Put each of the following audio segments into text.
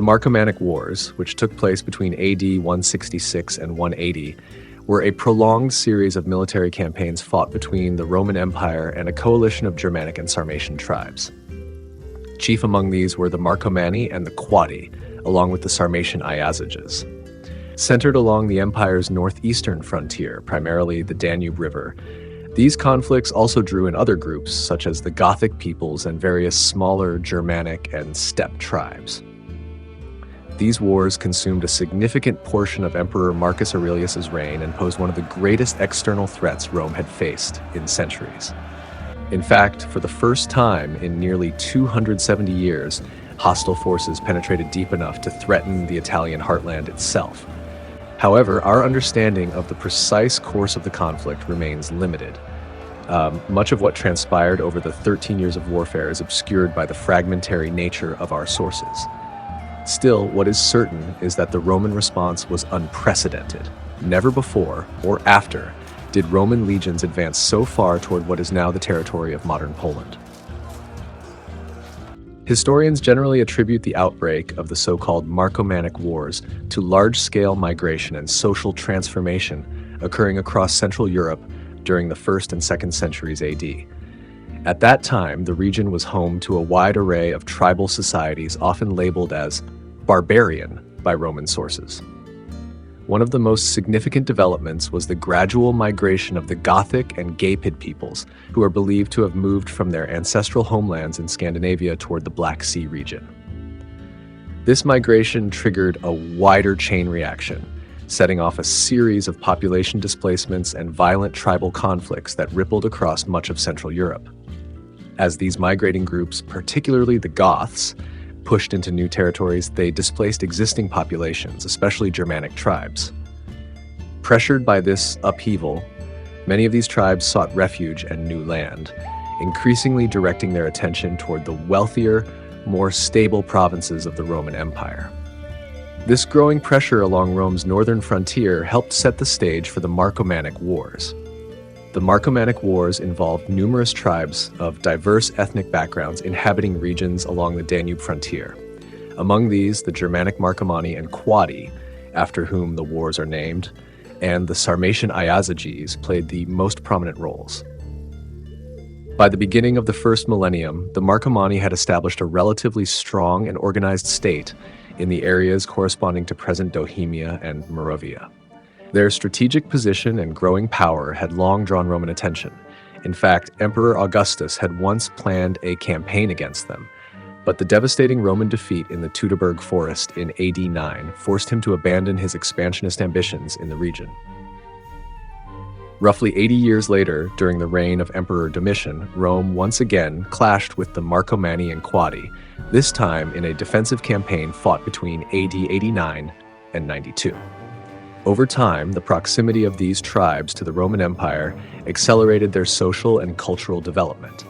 The Marcomannic Wars, which took place between AD 166 and 180, were a prolonged series of military campaigns fought between the Roman Empire and a coalition of Germanic and Sarmatian tribes. Chief among these were the Marcomanni and the Quadi, along with the Sarmatian Iazyges. Centered along the empire's northeastern frontier, primarily the Danube River, these conflicts also drew in other groups, such as the Gothic peoples and various smaller Germanic and Steppe tribes. These wars consumed a significant portion of Emperor Marcus Aurelius's reign and posed one of the greatest external threats Rome had faced in centuries. In fact, for the first time in nearly 270 years, hostile forces penetrated deep enough to threaten the Italian heartland itself. However, our understanding of the precise course of the conflict remains limited. Much of what transpired over the 13 years of warfare is obscured by the fragmentary nature of our sources. Still, what is certain is that the Roman response was unprecedented. Never before or after did Roman legions advance so far toward what is now the territory of modern Poland. Historians generally attribute the outbreak of the so-called Marcomannic Wars to large-scale migration and social transformation occurring across Central Europe during the 1st and 2nd centuries AD. At that time, the region was home to a wide array of tribal societies often labeled as Barbarian by Roman sources. One of the most significant developments was the gradual migration of the Gothic and Gepid peoples, who are believed to have moved from their ancestral homelands in Scandinavia toward the Black Sea region. This migration triggered a wider chain reaction, setting off a series of population displacements and violent tribal conflicts that rippled across much of Central Europe. As these migrating groups, particularly the Goths, pushed into new territories, they displaced existing populations, especially Germanic tribes. Pressured by this upheaval, many of these tribes sought refuge and new land, increasingly directing their attention toward the wealthier, more stable provinces of the Roman Empire. This growing pressure along Rome's northern frontier helped set the stage for the Marcomannic Wars. The Marcomannic Wars involved numerous tribes of diverse ethnic backgrounds inhabiting regions along the Danube frontier. Among these, the Germanic Marcomanni and Quadi, after whom the wars are named, and the Sarmatian Iazyges played the most prominent roles. By the beginning of the first millennium, the Marcomanni had established a relatively strong and organized state in the areas corresponding to present Bohemia and Moravia. Their strategic position and growing power had long drawn Roman attention. In fact, Emperor Augustus had once planned a campaign against them, but the devastating Roman defeat in the Teutoburg Forest in AD 9 forced him to abandon his expansionist ambitions in the region. Roughly 80 years later, during the reign of Emperor Domitian, Rome once again clashed with the Marcomanni and Quadi, this time in a defensive campaign fought between AD 89 and 92. Over time, the proximity of these tribes to the Roman Empire accelerated their social and cultural development.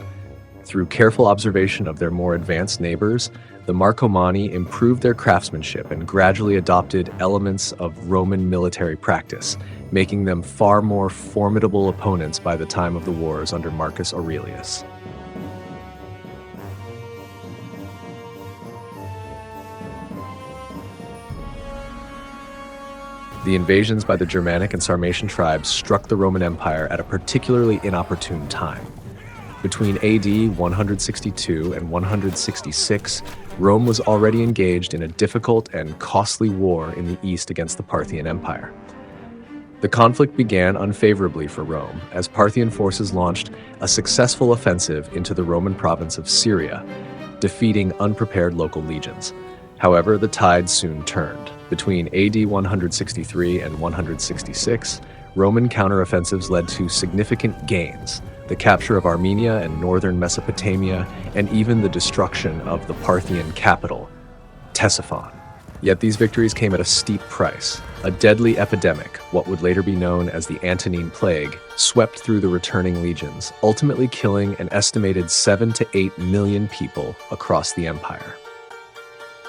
Through careful observation of their more advanced neighbors, the Marcomanni improved their craftsmanship and gradually adopted elements of Roman military practice, making them far more formidable opponents by the time of the wars under Marcus Aurelius. The invasions by the Germanic and Sarmatian tribes struck the Roman Empire at a particularly inopportune time. Between AD 162 and 166, Rome was already engaged in a difficult and costly war in the east against the Parthian Empire. The conflict began unfavorably for Rome, as Parthian forces launched a successful offensive into the Roman province of Syria, defeating unprepared local legions. However, the tide soon turned. Between AD 163 and 166, Roman counteroffensives led to significant gains, the capture of Armenia and northern Mesopotamia, and even the destruction of the Parthian capital, Ctesiphon. Yet these victories came at a steep price. A deadly epidemic, what would later be known as the Antonine Plague, swept through the returning legions, ultimately killing an estimated 7 to 8 million people across the empire.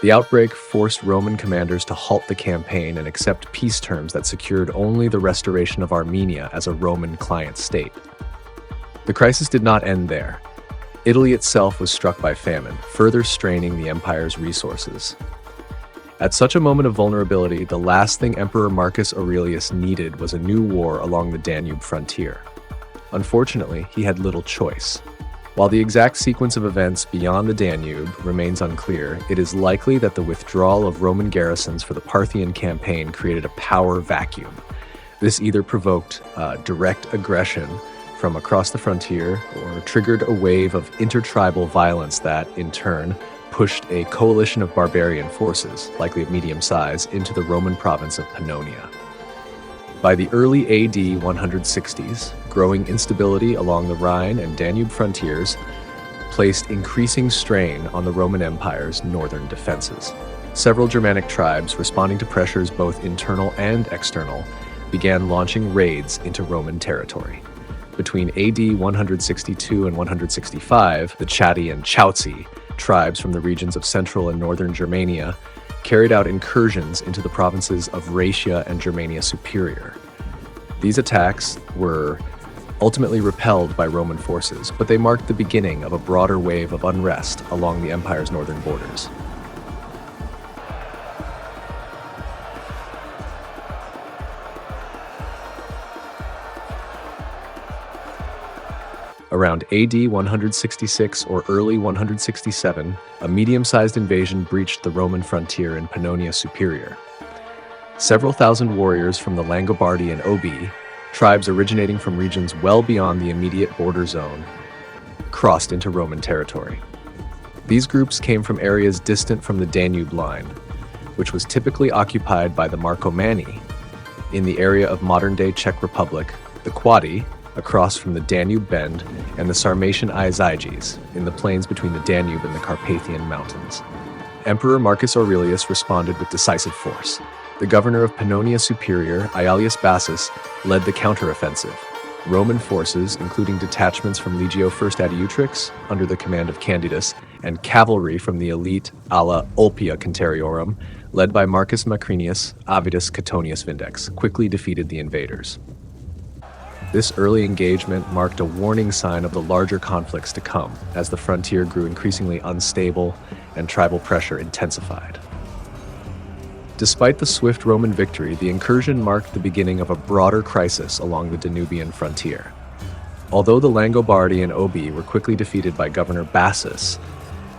The outbreak forced Roman commanders to halt the campaign and accept peace terms that secured only the restoration of Armenia as a Roman client state. The crisis did not end there. Italy itself was struck by famine, further straining the empire's resources. At such a moment of vulnerability, the last thing Emperor Marcus Aurelius needed was a new war along the Danube frontier. Unfortunately, he had little choice. While the exact sequence of events beyond the Danube remains unclear, it is likely that the withdrawal of Roman garrisons for the Parthian campaign created a power vacuum. This either provoked direct aggression from across the frontier or triggered a wave of intertribal violence that, in turn, pushed a coalition of barbarian forces, likely of medium size, into the Roman province of Pannonia. By the early AD 160s, growing instability along the Rhine and Danube frontiers placed increasing strain on the Roman Empire's northern defenses. Several Germanic tribes, responding to pressures both internal and external, began launching raids into Roman territory. Between AD 162 and 165, the Chatti and Chautzi tribes from the regions of central and northern Germania carried out incursions into the provinces of Raetia and Germania Superior. These attacks were ultimately repelled by Roman forces, but they marked the beginning of a broader wave of unrest along the empire's northern borders. Around AD 166 or early 167, a medium-sized invasion breached the Roman frontier in Pannonia Superior. Several thousand warriors from the Langobardi and Obii, tribes originating from regions well beyond the immediate border zone, crossed into Roman territory. These groups came from areas distant from the Danube line, which was typically occupied by the Marcomanni in the area of modern-day Czech Republic, the Quadi, across from the Danube Bend, and the Sarmatian Iazyges, in the plains between the Danube and the Carpathian Mountains. Emperor Marcus Aurelius responded with decisive force. The governor of Pannonia Superior, Aelius Bassus, led the counteroffensive. Roman forces, including detachments from Legio I Adiutrix, under the command of Candidus, and cavalry from the elite Ala Ulpia Conteriorum, led by Marcus Macrinius, Avidius Catonius Vindex, quickly defeated the invaders. This early engagement marked a warning sign of the larger conflicts to come, as the frontier grew increasingly unstable and tribal pressure intensified. Despite the swift Roman victory, the incursion marked the beginning of a broader crisis along the Danubian frontier. Although the Langobardi and Obii were quickly defeated by Governor Bassus,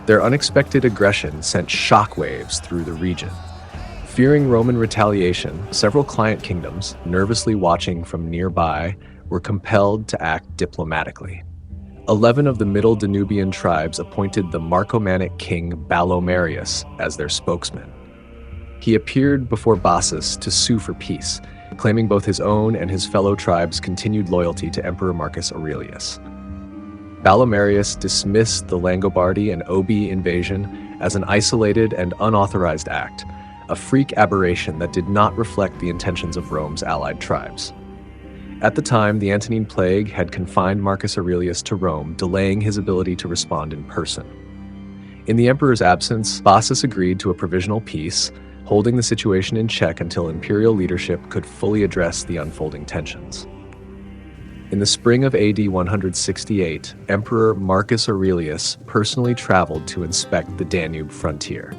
their unexpected aggression sent shockwaves through the region. Fearing Roman retaliation, several client kingdoms, nervously watching from nearby, were compelled to act diplomatically. 11 of the Middle Danubian tribes appointed the Marcomannic king Ballomarius as their spokesman. He appeared before Bassus to sue for peace, claiming both his own and his fellow tribes' continued loyalty to Emperor Marcus Aurelius. Ballomarius dismissed the Langobardi and Obii invasion as an isolated and unauthorized act, a freak aberration that did not reflect the intentions of Rome's allied tribes. At the time, the Antonine Plague had confined Marcus Aurelius to Rome, delaying his ability to respond in person. In the emperor's absence, Bassus agreed to a provisional peace, holding the situation in check until imperial leadership could fully address the unfolding tensions. In the spring of AD 168, Emperor Marcus Aurelius personally traveled to inspect the Danube frontier.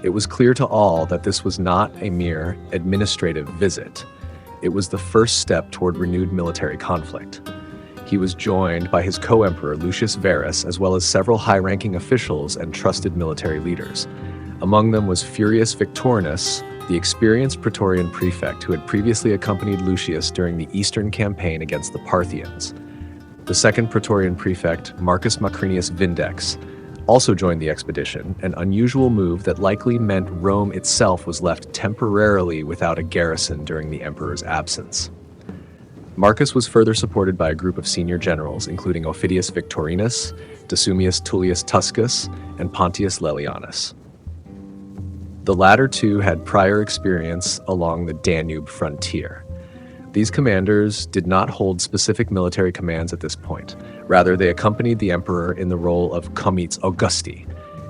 It was clear to all that this was not a mere administrative visit. It was the first step toward renewed military conflict. He was joined by his co-emperor Lucius Verus, as well as several high-ranking officials and trusted military leaders. Among them was Furius Victorinus, the experienced Praetorian prefect who had previously accompanied Lucius during the Eastern campaign against the Parthians. The second Praetorian prefect, Marcus Macrinius Vindex, also joined the expedition, an unusual move that likely meant Rome itself was left temporarily without a garrison during the emperor's absence. Marcus was further supported by a group of senior generals, including Aufidius Victorinus, Decimus Tullius Tuscus, and Pontius Lelianus. The latter two had prior experience along the Danube frontier. These commanders did not hold specific military commands at this point. Rather, they accompanied the emperor in the role of comites Augusti,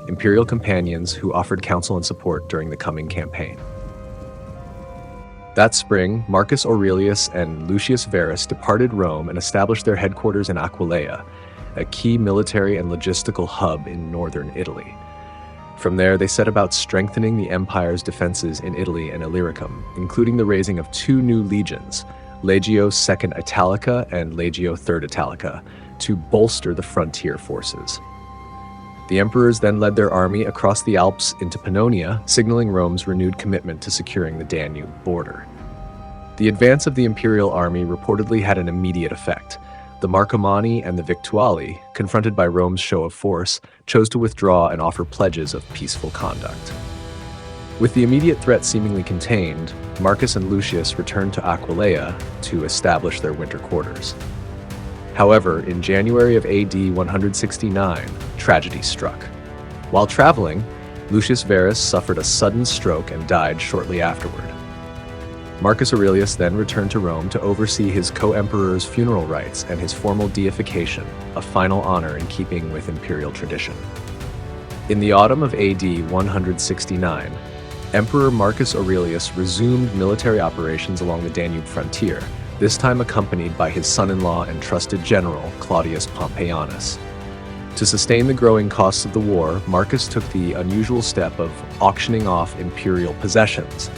imperial companions who offered counsel and support during the coming campaign. That spring, Marcus Aurelius and Lucius Verus departed Rome and established their headquarters in Aquileia, a key military and logistical hub in northern Italy. From there, they set about strengthening the empire's defenses in Italy and Illyricum, including the raising of 2 new legions, Legio II Italica and Legio III Italica, to bolster the frontier forces. The emperors then led their army across the Alps into Pannonia, signaling Rome's renewed commitment to securing the Danube border. The advance of the imperial army reportedly had an immediate effect. The Marcomanni and the Victuali, confronted by Rome's show of force, chose to withdraw and offer pledges of peaceful conduct. With the immediate threat seemingly contained, Marcus and Lucius returned to Aquileia to establish their winter quarters. However, in January of AD 169, tragedy struck. While traveling, Lucius Verus suffered a sudden stroke and died shortly afterward. Marcus Aurelius then returned to Rome to oversee his co-emperor's funeral rites and his formal deification, a final honor in keeping with imperial tradition. In the autumn of AD 169, Emperor Marcus Aurelius resumed military operations along the Danube frontier, this time accompanied by his son-in-law and trusted general, Claudius Pompeianus. To sustain the growing costs of the war, Marcus took the unusual step of auctioning off imperial possessions,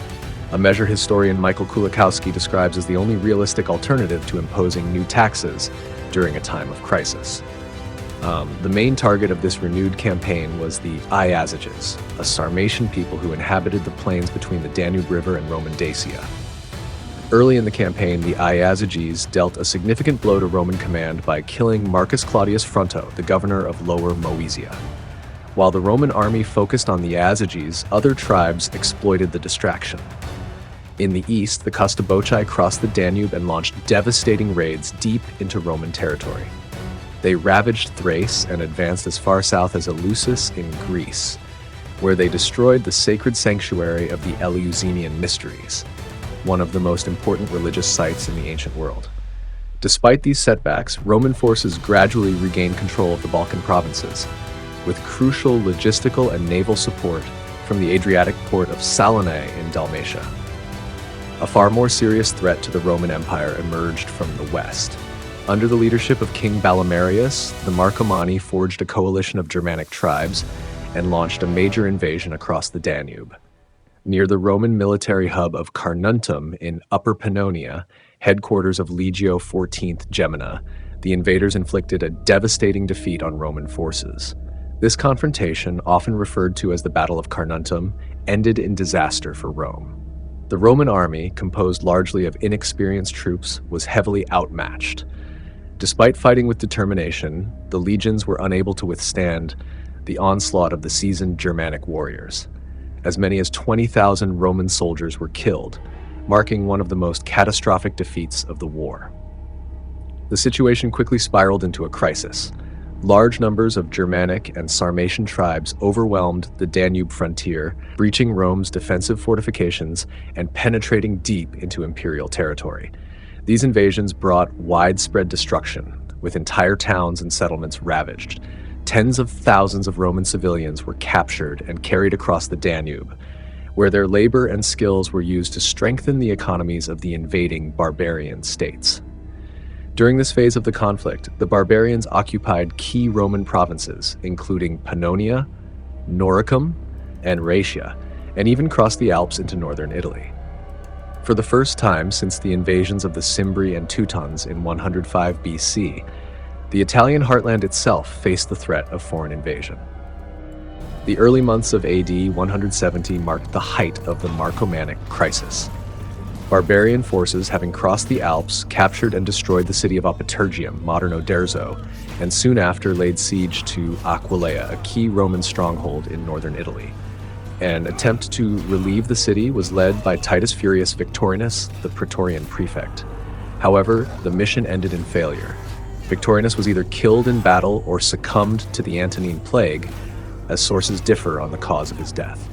a measure historian Michael Kulikowski describes as the only realistic alternative to imposing new taxes during a time of crisis. The main target of this renewed campaign was the Iazyges, a Sarmatian people who inhabited the plains between the Danube River and Roman Dacia. Early in the campaign, the Iazyges dealt a significant blow to Roman command by killing Marcus Claudius Fronto, the governor of Lower Moesia. While the Roman army focused on the Iazyges, other tribes exploited the distraction. In the east, the Costoboci crossed the Danube and launched devastating raids deep into Roman territory. They ravaged Thrace and advanced as far south as Eleusis in Greece, where they destroyed the sacred sanctuary of the Eleusinian Mysteries, one of the most important religious sites in the ancient world. Despite these setbacks, Roman forces gradually regained control of the Balkan provinces, with crucial logistical and naval support from the Adriatic port of Salonae in Dalmatia. A far more serious threat to the Roman Empire emerged from the west. Under the leadership of King Ballomarius, the Marcomanni forged a coalition of Germanic tribes and launched a major invasion across the Danube. Near the Roman military hub of Carnuntum in Upper Pannonia, headquarters of Legio XIV Gemina, the invaders inflicted a devastating defeat on Roman forces. This confrontation, often referred to as the Battle of Carnuntum, ended in disaster for Rome. The Roman army, composed largely of inexperienced troops, was heavily outmatched. Despite fighting with determination, the legions were unable to withstand the onslaught of the seasoned Germanic warriors. As many as 20,000 Roman soldiers were killed, marking one of the most catastrophic defeats of the war. The situation quickly spiraled into a crisis. Large numbers of Germanic and Sarmatian tribes overwhelmed the Danube frontier, breaching Rome's defensive fortifications and penetrating deep into imperial territory. These invasions brought widespread destruction, with entire towns and settlements ravaged. Tens of thousands of Roman civilians were captured and carried across the Danube, where their labor and skills were used to strengthen the economies of the invading barbarian states. During this phase of the conflict, the barbarians occupied key Roman provinces, including Pannonia, Noricum, and Raetia, and even crossed the Alps into northern Italy. For the first time since the invasions of the Cimbri and Teutons in 105 BC, the Italian heartland itself faced the threat of foreign invasion. The early months of AD 170 marked the height of the Marcomannic crisis. Barbarian forces, having crossed the Alps, captured and destroyed the city of Opitergium, modern Oderzo, and soon after laid siege to Aquileia, a key Roman stronghold in northern Italy. An attempt to relieve the city was led by Titus Furius Victorinus, the Praetorian prefect. However, the mission ended in failure. Victorinus was either killed in battle or succumbed to the Antonine Plague, as sources differ on the cause of his death.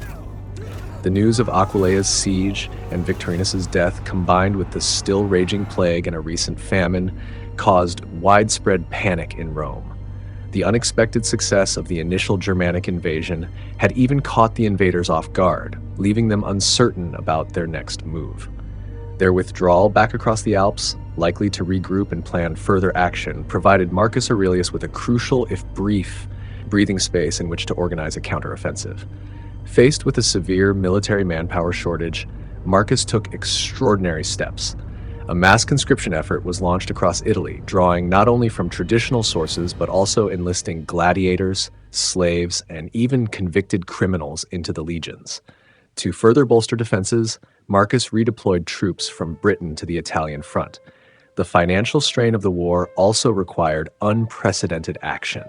The news of Aquileia's siege and Victorinus's death, combined with the still raging plague and a recent famine, caused widespread panic in Rome. The unexpected success of the initial Germanic invasion had even caught the invaders off guard, leaving them uncertain about their next move. Their withdrawal back across the Alps, likely to regroup and plan further action, provided Marcus Aurelius with a crucial, if brief, breathing space in which to organize a counteroffensive. Faced with a severe military manpower shortage, Marcus took extraordinary steps. A mass conscription effort was launched across Italy, drawing not only from traditional sources but also enlisting gladiators, slaves, and even convicted criminals into the legions. To further bolster defenses, Marcus redeployed troops from Britain to the Italian front. The financial strain of the war also required unprecedented action.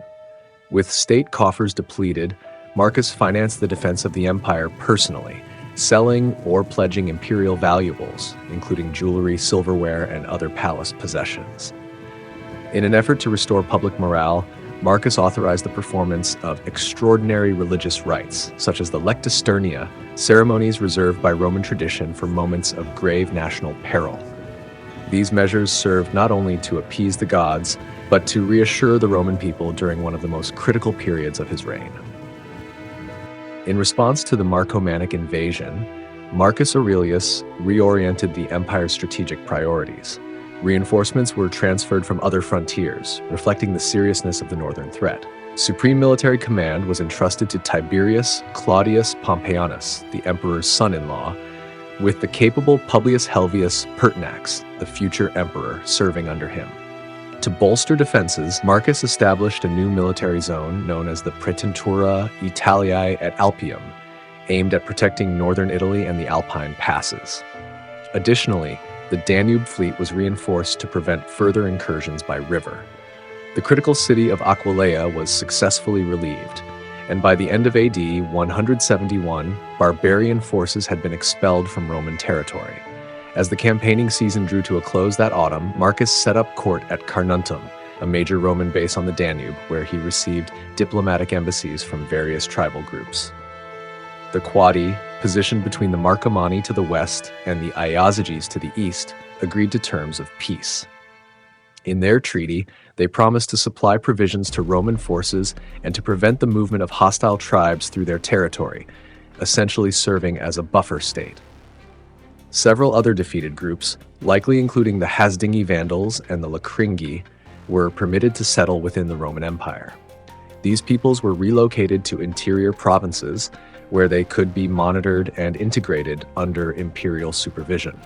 With state coffers depleted, Marcus financed the defense of the empire personally, selling or pledging imperial valuables, including jewelry, silverware, and other palace possessions. In an effort to restore public morale, Marcus authorized the performance of extraordinary religious rites, such as the Lectisternia, ceremonies reserved by Roman tradition for moments of grave national peril. These measures served not only to appease the gods, but to reassure the Roman people during one of the most critical periods of his reign. In response to the Marcomannic invasion, Marcus Aurelius reoriented the empire's strategic priorities. Reinforcements were transferred from other frontiers, reflecting the seriousness of the northern threat. Supreme military command was entrusted to Tiberius Claudius Pompeianus, the emperor's son-in-law, with the capable Publius Helvius Pertinax, the future emperor, serving under him. To bolster defenses, Marcus established a new military zone known as the Praetentura Italiae et Alpium, aimed at protecting northern Italy and the Alpine passes. Additionally, the Danube fleet was reinforced to prevent further incursions by river. The critical city of Aquileia was successfully relieved, and by the end of AD 171, barbarian forces had been expelled from Roman territory. As the campaigning season drew to a close that autumn, Marcus set up court at Carnuntum, a major Roman base on the Danube, where he received diplomatic embassies from various tribal groups. The Quadi, positioned between the Marcomanni to the west and the Iazyges to the east, agreed to terms of peace. In their treaty, they promised to supply provisions to Roman forces and to prevent the movement of hostile tribes through their territory, essentially serving as a buffer state. Several other defeated groups, likely including the Hasdingi Vandals and the Lacringi, were permitted to settle within the Roman Empire. These peoples were relocated to interior provinces, where they could be monitored and integrated under imperial supervision.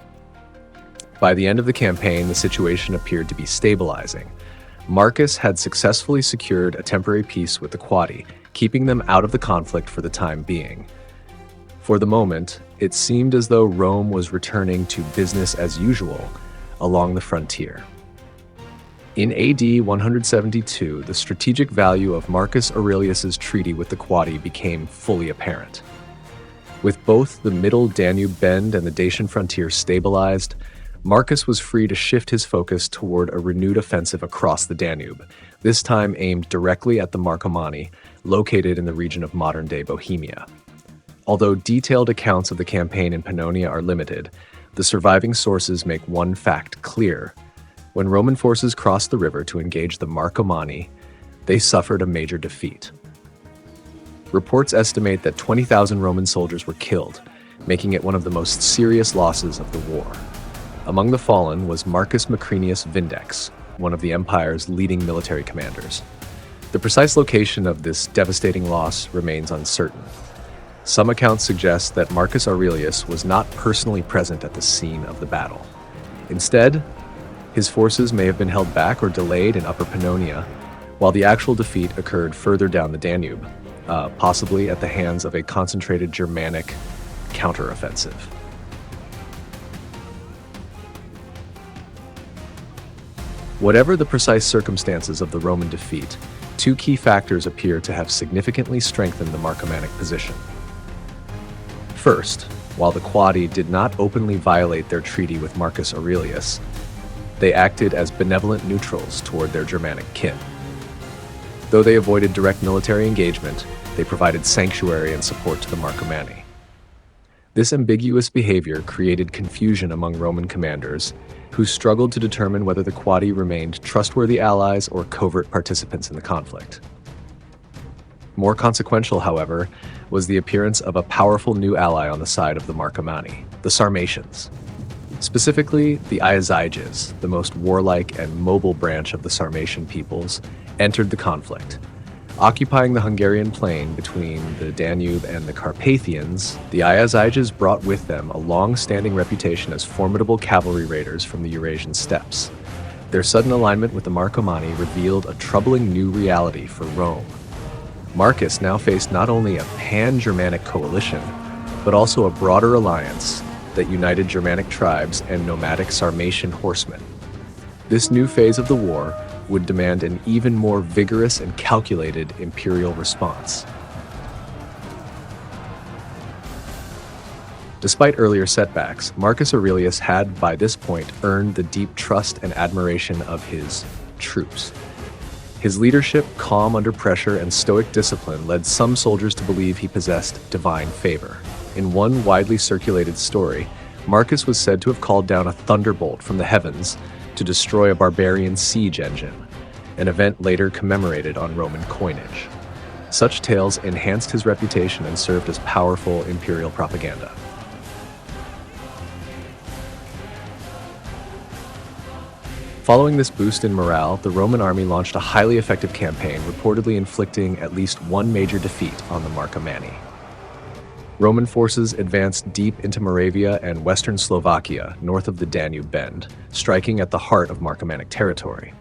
By the end of the campaign, the situation appeared to be stabilizing. Marcus had successfully secured a temporary peace with the Quadi, keeping them out of the conflict for the time being. For the moment, it seemed as though Rome was returning to business as usual along the frontier. In AD 172, the strategic value of Marcus Aurelius's treaty with the Quadi became fully apparent. With both the middle Danube bend and the Dacian frontier stabilized, Marcus was free to shift his focus toward a renewed offensive across the Danube, this time aimed directly at the Marcomanni, located in the region of modern-day Bohemia. Although detailed accounts of the campaign in Pannonia are limited, the surviving sources make one fact clear. When Roman forces crossed the river to engage the Marcomanni, they suffered a major defeat. Reports estimate that 20,000 Roman soldiers were killed, making it one of the most serious losses of the war. Among the fallen was Marcus Macrinius Vindex, one of the empire's leading military commanders. The precise location of this devastating loss remains uncertain. Some accounts suggest that Marcus Aurelius was not personally present at the scene of the battle. Instead, his forces may have been held back or delayed in Upper Pannonia, while the actual defeat occurred further down the Danube, possibly at the hands of a concentrated Germanic counteroffensive. Whatever the precise circumstances of the Roman defeat, two key factors appear to have significantly strengthened the Marcomannic position. First, while the Quadi did not openly violate their treaty with Marcus Aurelius, they acted as benevolent neutrals toward their Germanic kin. Though they avoided direct military engagement, they provided sanctuary and support to the Marcomanni. This ambiguous behavior created confusion among Roman commanders, who struggled to determine whether the Quadi remained trustworthy allies or covert participants in the conflict. More consequential, however, was the appearance of a powerful new ally on the side of the Marcomanni, the Sarmatians. Specifically, the Iazyges, the most warlike and mobile branch of the Sarmatian peoples, entered the conflict. Occupying the Hungarian plain between the Danube and the Carpathians, the Iazyges brought with them a long-standing reputation as formidable cavalry raiders from the Eurasian steppes. Their sudden alignment with the Marcomanni revealed a troubling new reality for Rome. Marcus now faced not only a pan-Germanic coalition, but also a broader alliance that united Germanic tribes and nomadic Sarmatian horsemen. This new phase of the war would demand an even more vigorous and calculated imperial response. Despite earlier setbacks, Marcus Aurelius had by this point earned the deep trust and admiration of his troops. His leadership, calm under pressure, and stoic discipline led some soldiers to believe he possessed divine favor. In one widely circulated story, Marcus was said to have called down a thunderbolt from the heavens to destroy a barbarian siege engine, an event later commemorated on Roman coinage. Such tales enhanced his reputation and served as powerful imperial propaganda. Following this boost in morale, the Roman army launched a highly effective campaign, reportedly inflicting at least one major defeat on the Marcomanni. Roman forces advanced deep into Moravia and western Slovakia, north of the Danube bend, striking at the heart of Marcomannic territory.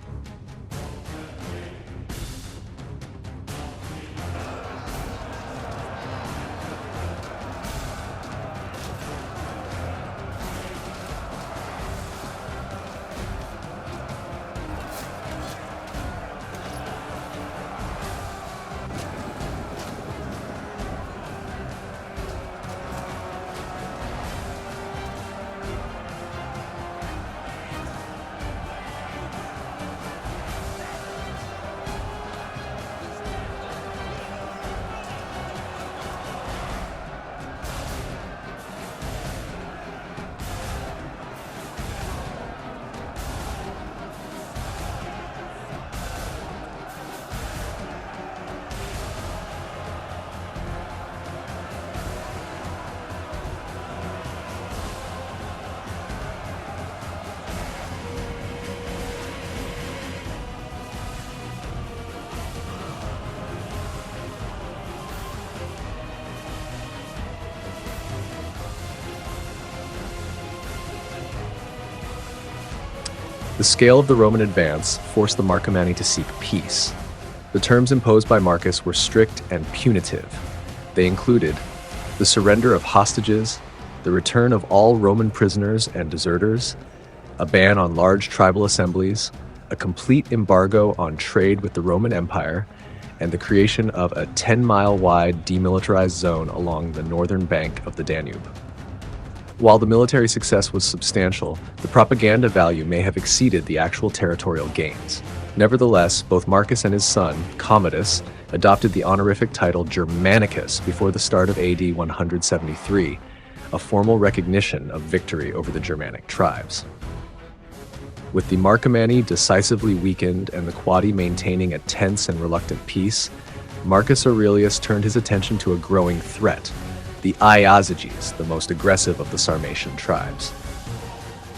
The scale of the Roman advance forced the Marcomanni to seek peace. The terms imposed by Marcus were strict and punitive. They included the surrender of hostages, the return of all Roman prisoners and deserters, a ban on large tribal assemblies, a complete embargo on trade with the Roman Empire, and the creation of a 10-mile-wide demilitarized zone along the northern bank of the Danube. While the military success was substantial, the propaganda value may have exceeded the actual territorial gains. Nevertheless, both Marcus and his son, Commodus, adopted the honorific title Germanicus before the start of AD 173, a formal recognition of victory over the Germanic tribes. With the Marcomanni decisively weakened and the Quadi maintaining a tense and reluctant peace, Marcus Aurelius turned his attention to a growing threat: the Iazyges, the most aggressive of the Sarmatian tribes.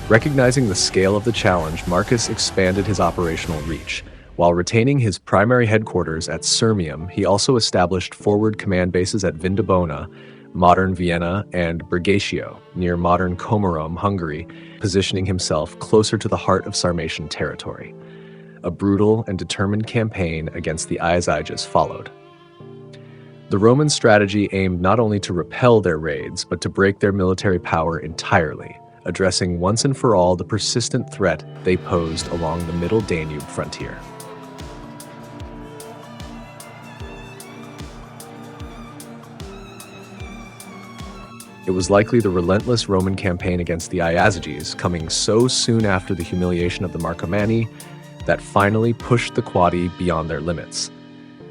Recognizing the scale of the challenge, Marcus expanded his operational reach. While retaining his primary headquarters at Sirmium, he also established forward command bases at Vindobona, modern Vienna, and Bergatio, near modern Komárom, Hungary, positioning himself closer to the heart of Sarmatian territory. A brutal and determined campaign against the Iazyges followed. The Roman strategy aimed not only to repel their raids, but to break their military power entirely, addressing once and for all the persistent threat they posed along the Middle Danube frontier. It was likely the relentless Roman campaign against the Iazyges, coming so soon after the humiliation of the Marcomanni, that finally pushed the Quadi beyond their limits.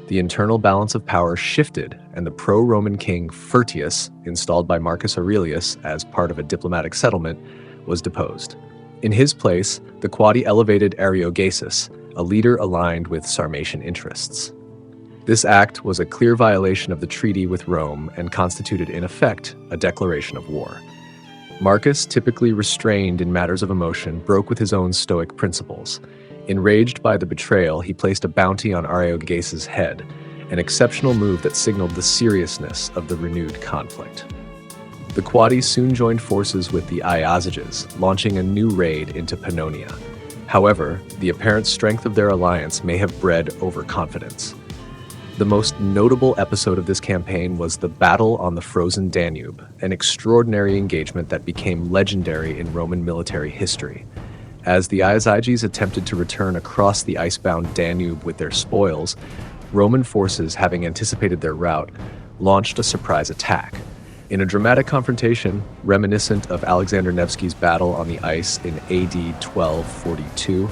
The internal balance of power shifted, and the pro-Roman king Firtius, installed by Marcus Aurelius as part of a diplomatic settlement, was deposed. In his place, the Quadi elevated Ariogaesus, a leader aligned with Sarmatian interests. This act was a clear violation of the treaty with Rome and constituted, in effect, a declaration of war. Marcus, typically restrained in matters of emotion, broke with his own stoic principles. Enraged by the betrayal, he placed a bounty on Ariogaesus' head an exceptional move that signaled the seriousness of the renewed conflict. The Quadi soon joined forces with the Iazyges, launching a new raid into Pannonia. However, the apparent strength of their alliance may have bred overconfidence. The most notable episode of this campaign was the Battle on the Frozen Danube, an extraordinary engagement that became legendary in Roman military history. As the Iazyges attempted to return across the icebound Danube with their spoils, Roman forces, having anticipated their route, launched a surprise attack. In a dramatic confrontation, reminiscent of Alexander Nevsky's battle on the ice in AD 1242,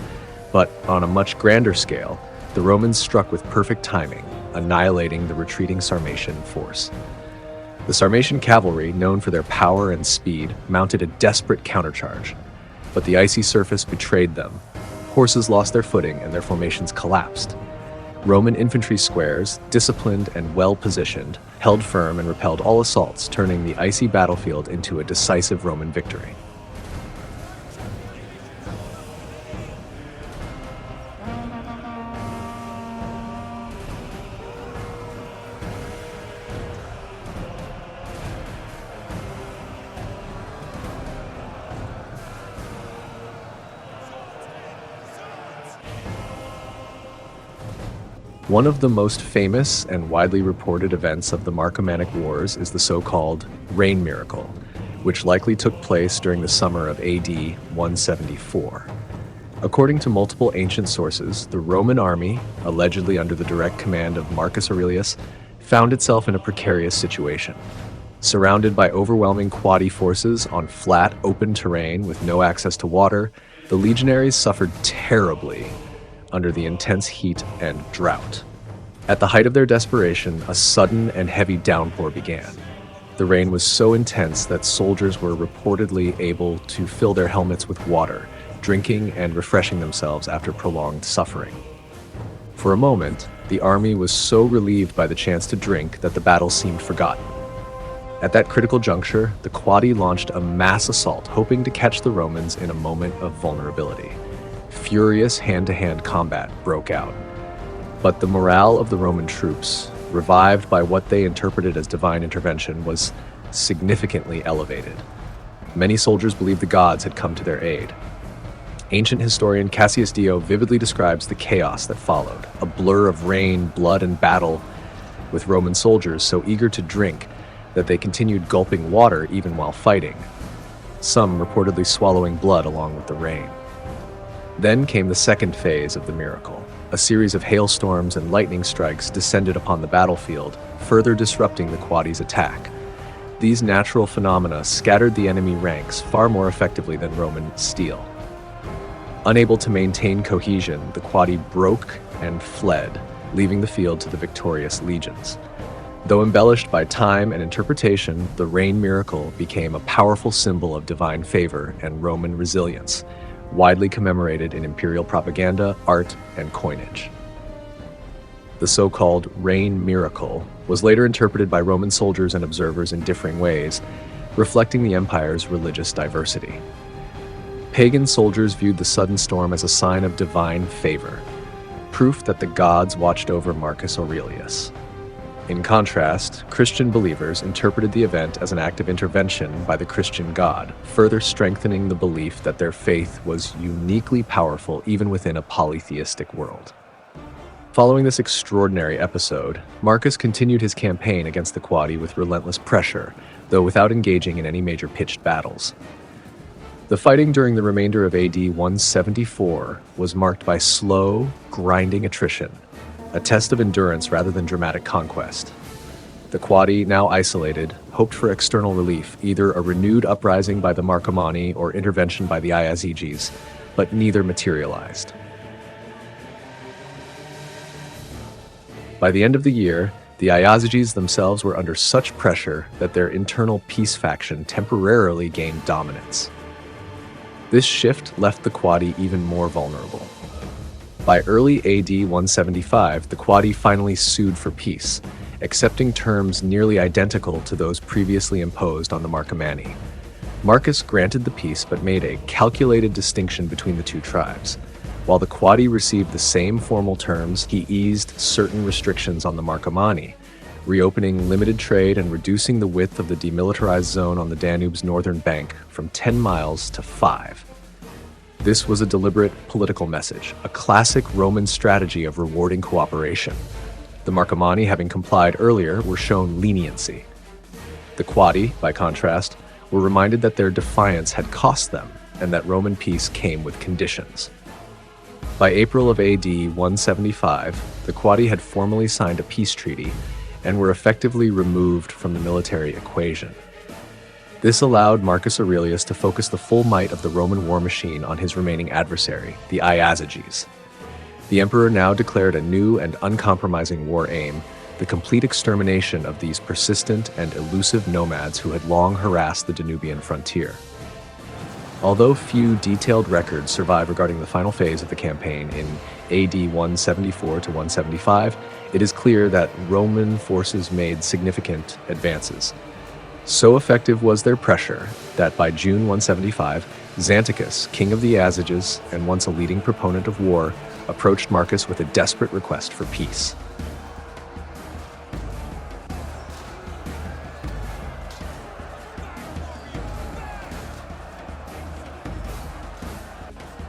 but on a much grander scale, the Romans struck with perfect timing, annihilating the retreating Sarmatian force. The Sarmatian cavalry, known for their power and speed, mounted a desperate countercharge, but the icy surface betrayed them. Horses lost their footing and their formations collapsed. Roman infantry squares, disciplined and well-positioned, held firm and repelled all assaults, turning the icy battlefield into a decisive Roman victory. One of the most famous and widely reported events of the Marcomannic Wars is the so-called rain miracle, which likely took place during the summer of AD 174. According to multiple ancient sources, the Roman army, allegedly under the direct command of Marcus Aurelius, found itself in a precarious situation. Surrounded by overwhelming Quadi forces on flat, open terrain with no access to water, the legionaries suffered terribly under the intense heat and drought. At the height of their desperation, a sudden and heavy downpour began. The rain was so intense that soldiers were reportedly able to fill their helmets with water, drinking and refreshing themselves after prolonged suffering. For a moment, the army was so relieved by the chance to drink that the battle seemed forgotten. At that critical juncture, the Quadi launched a mass assault, hoping to catch the Romans in a moment of vulnerability. Furious hand-to-hand combat broke out. But the morale of the Roman troops, revived by what they interpreted as divine intervention, was significantly elevated. Many soldiers believed the gods had come to their aid. Ancient historian Cassius Dio vividly describes the chaos that followed, a blur of rain, blood, and battle, with Roman soldiers so eager to drink that they continued gulping water even while fighting, some reportedly swallowing blood along with the rain. Then came the second phase of the miracle. A series of hailstorms and lightning strikes descended upon the battlefield, further disrupting the Quadi's attack. These natural phenomena scattered the enemy ranks far more effectively than Roman steel. Unable to maintain cohesion, the Quadi broke and fled, leaving the field to the victorious legions. Though embellished by time and interpretation, the rain miracle became a powerful symbol of divine favor and Roman resilience, widely commemorated in imperial propaganda, art, and coinage. The so-called rain miracle was later interpreted by Roman soldiers and observers in differing ways, reflecting the empire's religious diversity. Pagan soldiers viewed the sudden storm as a sign of divine favor, proof that the gods watched over Marcus Aurelius. In contrast, Christian believers interpreted the event as an act of intervention by the Christian God, further strengthening the belief that their faith was uniquely powerful even within a polytheistic world. Following this extraordinary episode, Marcus continued his campaign against the Quadi with relentless pressure, though without engaging in any major pitched battles. The fighting during the remainder of AD 174 was marked by slow, grinding attrition, a test of endurance rather than dramatic conquest. The Quadi, now isolated, hoped for external relief, either a renewed uprising by the Marcomanni or intervention by the Iazyges, but neither materialized. By the end of the year, the Iazyges themselves were under such pressure that their internal peace faction temporarily gained dominance. This shift left the Quadi even more vulnerable. By early AD 175, the Quadi finally sued for peace, accepting terms nearly identical to those previously imposed on the Marcomanni. Marcus granted the peace but made a calculated distinction between the two tribes. While the Quadi received the same formal terms, he eased certain restrictions on the Marcomanni, reopening limited trade and reducing the width of the demilitarized zone on the Danube's northern bank from 10 miles to 5. This was a deliberate political message, a classic Roman strategy of rewarding cooperation. The Marcomanni, having complied earlier, were shown leniency. The Quadi, by contrast, were reminded that their defiance had cost them and that Roman peace came with conditions. By April of AD 175, the Quadi had formally signed a peace treaty and were effectively removed from the military equation. This allowed Marcus Aurelius to focus the full might of the Roman war machine on his remaining adversary, the Iazyges. The emperor now declared a new and uncompromising war aim, the complete extermination of these persistent and elusive nomads who had long harassed the Danubian frontier. Although few detailed records survive regarding the final phase of the campaign in AD 174 to 175, it is clear that Roman forces made significant advances. So effective was their pressure that by June 175, Xanthicus, king of the Iazyges and once a leading proponent of war, approached Marcus with a desperate request for peace.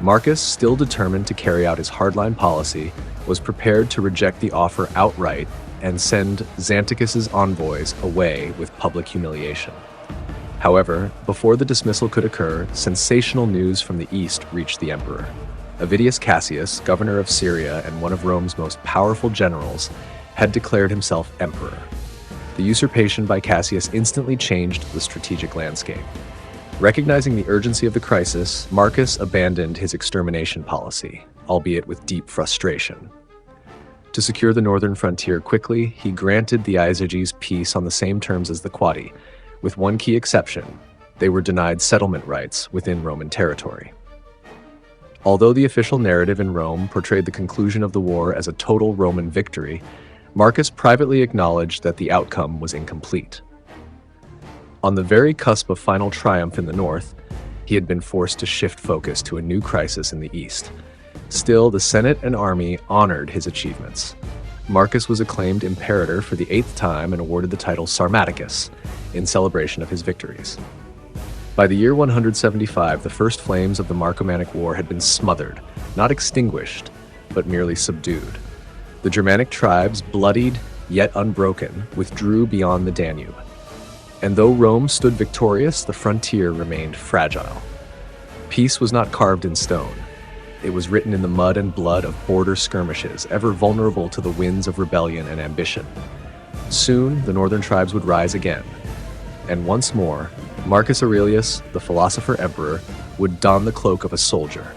Marcus, still determined to carry out his hardline policy, was prepared to reject the offer outright and send Xanthicus's envoys away with public humiliation. However, before the dismissal could occur, sensational news from the east reached the emperor. Avidius Cassius, governor of Syria and one of Rome's most powerful generals, had declared himself emperor. The usurpation by Cassius instantly changed the strategic landscape. Recognizing the urgency of the crisis, Marcus abandoned his extermination policy, albeit with deep frustration. To secure the northern frontier quickly, he granted the Iazyges peace on the same terms as the Quadi, with one key exception: they were denied settlement rights within Roman territory. Although the official narrative in Rome portrayed the conclusion of the war as a total Roman victory, Marcus privately acknowledged that the outcome was incomplete. On the very cusp of final triumph in the north, he had been forced to shift focus to a new crisis in the east. Still, the Senate and army honored his achievements. Marcus was acclaimed imperator for the 8th time and awarded the title Sarmaticus in celebration of his victories. By the year 175, the first flames of the Marcomannic War had been smothered, not extinguished, but merely subdued. The Germanic tribes, bloodied yet unbroken, withdrew beyond the Danube. And though Rome stood victorious, the frontier remained fragile. Peace was not carved in stone. It was written in the mud and blood of border skirmishes, ever vulnerable to the winds of rebellion and ambition. Soon, the northern tribes would rise again. And once more, Marcus Aurelius, the philosopher-emperor, would don the cloak of a soldier.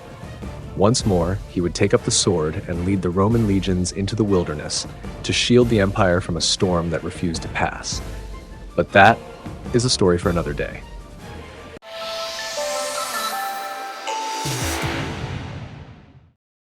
Once more, he would take up the sword and lead the Roman legions into the wilderness to shield the empire from a storm that refused to pass. But that is a story for another day.